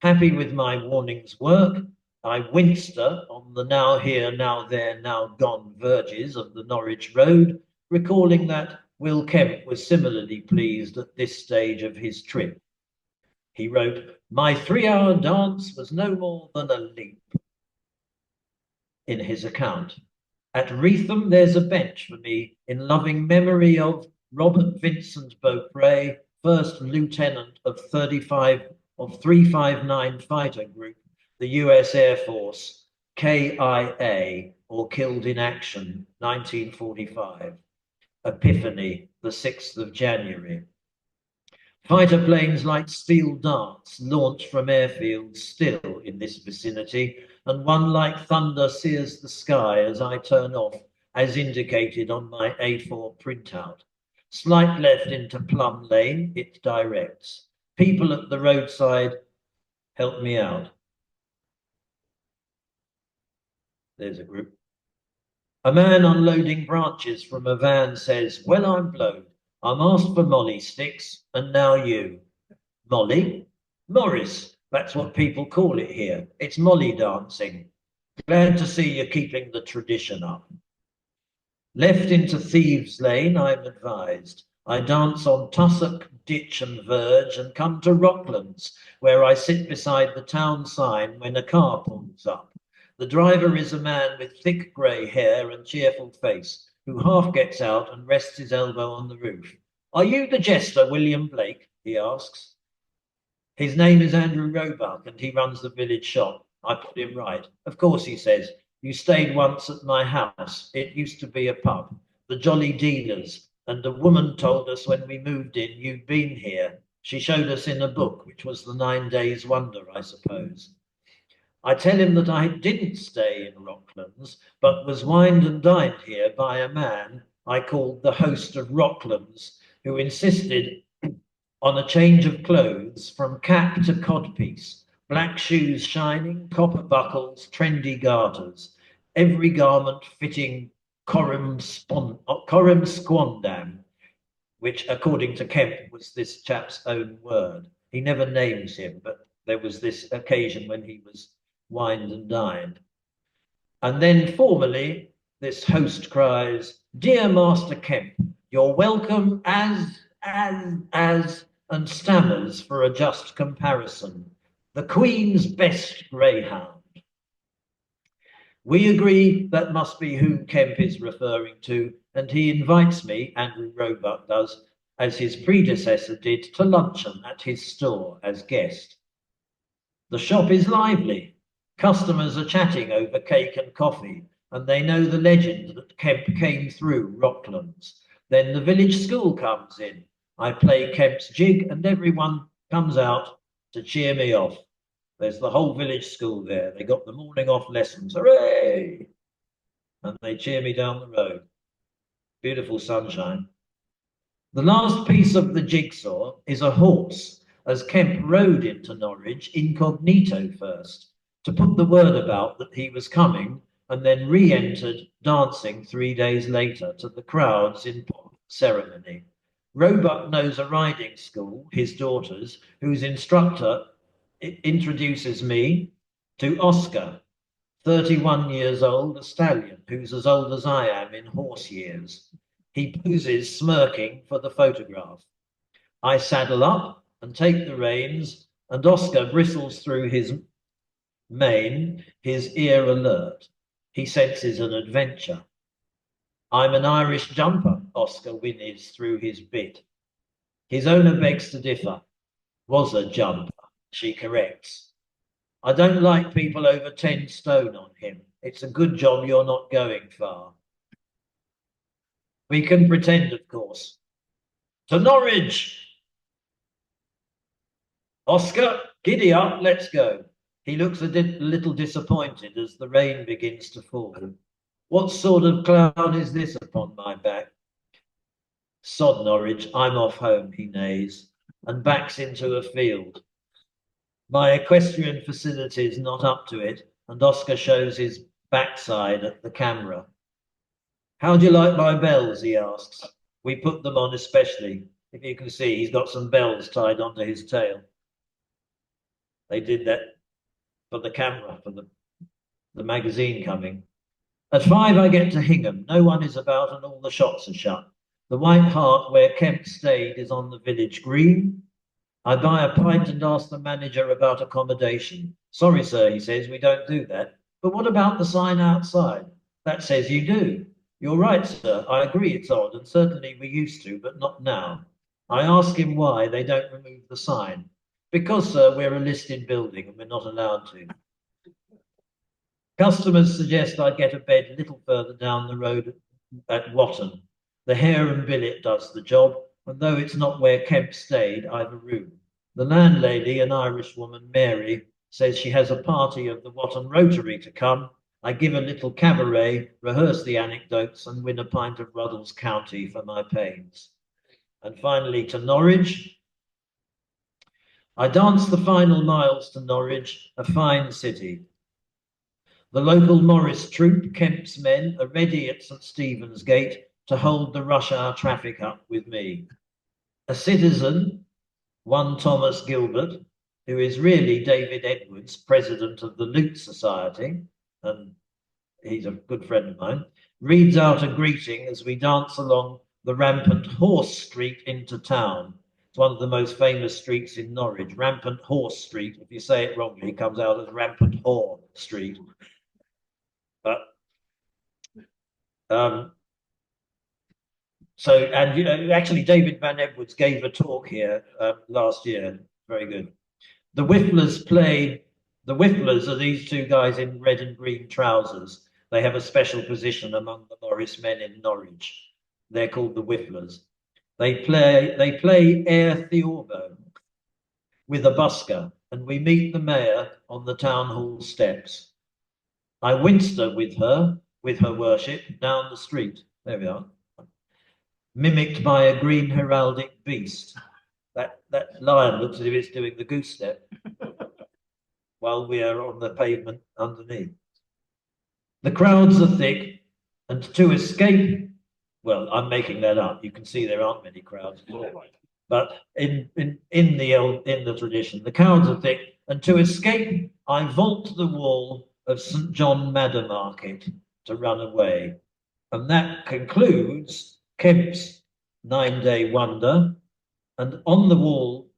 Happy with my warning's work, I winster on the now here, now there, now gone verges of the Norwich road, recalling that Will Kemp was similarly pleased at this stage of his trip. He wrote, "My 3-hour dance was no more than a leap," in his account. At Reetham, there's a bench for me in loving memory of Robert Vincent Beaupre, first lieutenant of 359 Fighter Group, the US Air Force, KIA, or Killed in Action, 1945. Epiphany, the 6th of January. Fighter planes like steel darts launch from airfields still in this vicinity, and one like thunder sears the sky as I turn off, as indicated on my A4 printout. Slight left into Plum Lane, it directs. People at the roadside help me out. There's a group. A man unloading branches from a van says, "Well, I'm blowed. I'm asked for molly sticks, and now you." Molly? Morris, that's what people call it here. It's molly dancing. Glad to see you're keeping the tradition up. Left into Thieves Lane, I'm advised. I dance on tussock, ditch and verge and come to Rocklands, where I sit beside the town sign when a car pulls up. The driver is a man with thick grey hair and cheerful face, who half gets out and rests his elbow on the roof. "Are you the jester, William Blake?" he asks. His name is Andrew Roebuck, and he runs the village shop. I put him right. "Of course," he says. "You stayed once at my house. It used to be a pub, the Jolly Dealers, and a woman told us when we moved in you'd been here. She showed us in a book, which was the 9 Days' Wonder, I suppose." I tell him that I didn't stay in Rocklands, but was wined and dined here by a man I called the host of Rocklands, who insisted on a change of clothes from cap to codpiece, black shoes shining, copper buckles, trendy garters, every garment fitting coram squandam, which, according to Kemp, was this chap's own word. He never names him, but there was this occasion when he was wined and dined. And then formally, this host cries, "Dear Master Kemp, You're welcome as, and stammers for a just comparison. The Queen's best greyhound. We agree that must be whom Kemp is referring to, and he invites me, Andrew Roebuck does, as his predecessor did, to luncheon at his store as guest. The shop is lively. Customers are chatting over cake and coffee, and they know the legend that Kemp came through Rocklands. Then the village school comes in. I play Kemp's jig, and everyone comes out to cheer me off. There's the whole village school there. They got the morning off lessons. Hooray! And they cheer me down the road. Beautiful sunshine. The last piece of the jigsaw is a horse, as Kemp rode into Norwich incognito first, to put the word about that he was coming, and then re-entered dancing 3 days later to the crowds in pomp and ceremony. Roebuck knows a riding school, his daughter's, whose instructor introduces me to Oscar, 31 years old, a stallion, who's as old as I am in horse years. He poses smirking for the photograph. I saddle up and take the reins, and Oscar bristles through his mane, his ear alert. He senses an adventure. I'm an Irish jumper, Oscar whinnies through his bit. His owner begs to differ. Was a jumper, she corrects. I don't like people over 10 stone on him. It's a good job you're not going far. We can pretend, of course. To Norwich! Oscar, giddy up, let's go. He looks a little disappointed as the rain begins to fall. What sort of clown is this upon my back? Sod Norwich, I'm off home, he neighs, and backs into a field. My equestrian facility's not up to it, and Oscar shows his backside at the camera. How do you like my bells, he asks. We put them on especially. If you can see, he's got some bells tied onto his tail. They did that for the camera, for the magazine coming. At 5, I get to Hingham. No one is about and all the shops are shut. The White Hart, where Kemp stayed, is on the village green. I buy a pint and ask the manager about accommodation. Sorry, sir, he says, we don't do that. But what about the sign outside? That says you do. You're right, sir. I agree it's odd, and certainly we used to, but not now. I ask him why they don't remove the sign. Because, sir, we're a listed building and we're not allowed to. Customers suggest I get a bed a little further down the road at Watton. The Hare and Billet does the job, and though it's not where Kemp stayed, I've a room. The landlady, an Irish woman, Mary, says she has a party of the Watton Rotary to come. I give a little cabaret, rehearse the anecdotes, and win a pint of Ruddles County for my pains. And finally to Norwich. I dance the final miles to Norwich, a fine city. The local Morris troop, Kemp's men, are ready at St. Stephen's Gate to hold the rush hour traffic up with me. A citizen, one Thomas Gilbert, who is really David Edwards, president of the Lute Society, and he's a good friend of mine, reads out a greeting as we dance along the rampant Horse Street into town. It's one of the most famous streets in Norwich. Rampant Horse Street, if you say it wrongly, comes out as Rampant Whore Street. But and you know, actually, David Van Edwards gave a talk here last year. Very good. The Whifflers are these two guys in red and green trousers. They have a special position among the Morris men in Norwich. They're called the Whifflers. They play Air Theorbo with a busker, and we meet the mayor on the town hall steps. I winster with her worship, down the street. There we are. Mimicked by a green heraldic beast. That lion looks as if it's doing the goose step while we are on the pavement underneath. The crowds are thick, and to escape, well, I'm making that up. You can see there aren't many crowds. But in the tradition, the crowds are thick, and to escape, I vault the wall of St. John Maddermarket to run away. And that concludes Kemp's 9-day wonder. And on the wall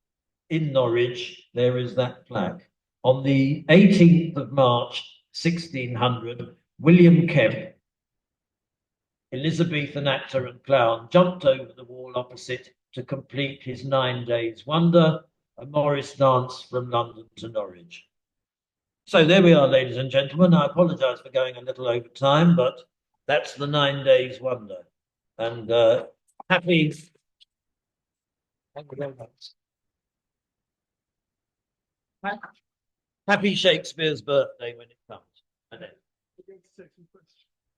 in Norwich, there is that plaque. On the 18th of March, 1600, William Kemp, Elizabethan actor and clown, jumped over the wall opposite to complete his 9 days wonder, a Morris dance from London to Norwich. So there we are, ladies and gentlemen. I apologise for going a little over time, but that's the 9 days wonder. And happy. Thank you very much. Happy Shakespeare's birthday when it comes. Annette.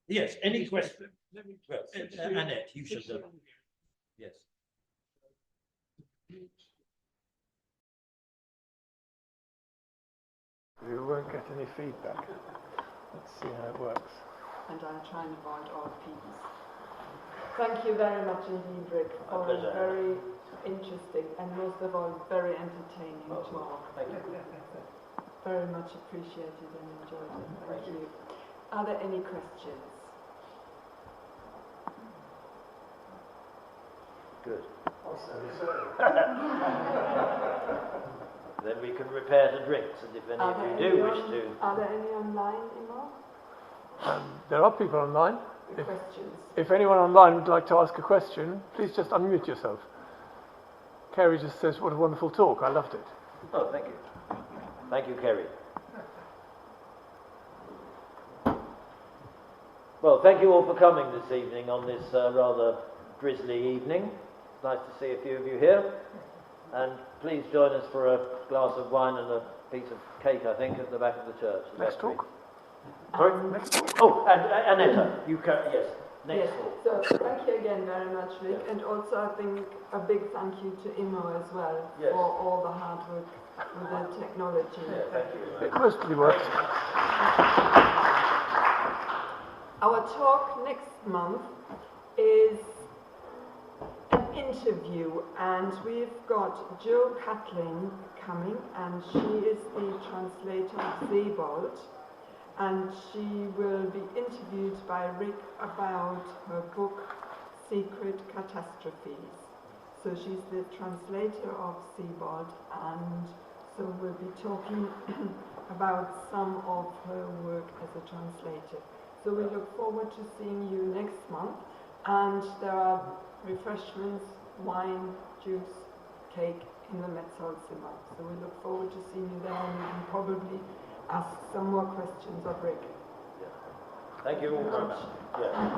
Yes, any question? Well, Annette, you should know. Yes. We won't get any feedback. Let's see how it works. And I'm trying to avoid all P's. Thank you very much indeed, Rick, for a very interesting and most of all very entertaining talk. Thank you. Very much appreciated and enjoyed it. Thank you. Are there any questions? Good. Then we can repair to drinks, and if any of you do wish to. Are there any online, Imar? There are people online. Questions? If anyone online would like to ask a question, please just unmute yourself. Kerry just says, what a wonderful talk. I loved it. Oh, thank you. Thank you, Kerry. Well, thank you all for coming this evening on this rather drizzly evening. It's nice to see a few of you here. And please join us for a glass of wine and a piece of cake, I think, at the back of the church. Next talk. Sorry? Next talk. Oh, and Annetta, you can, yes. Next yes. talk. So thank you again very much, Rick. Yes. And also I think a big thank you to Imo as well Yes. for all the hard work with the technology. Yeah, thank you. It mostly works. Our talk next month is an interview, and we've got Jo Catlin coming, and she is the translator of Sebald, and she will be interviewed by Rick about her book Secret Catastrophes. So she's the translator of Sebald, and so we'll be talking about some of her work as a translator. So we look forward to seeing you next month, and there are refreshments, wine, juice, cake in the Metzholzimmer. So we look forward to seeing you there, and you can probably ask some more questions of Rick. Thank you all very much. Yeah.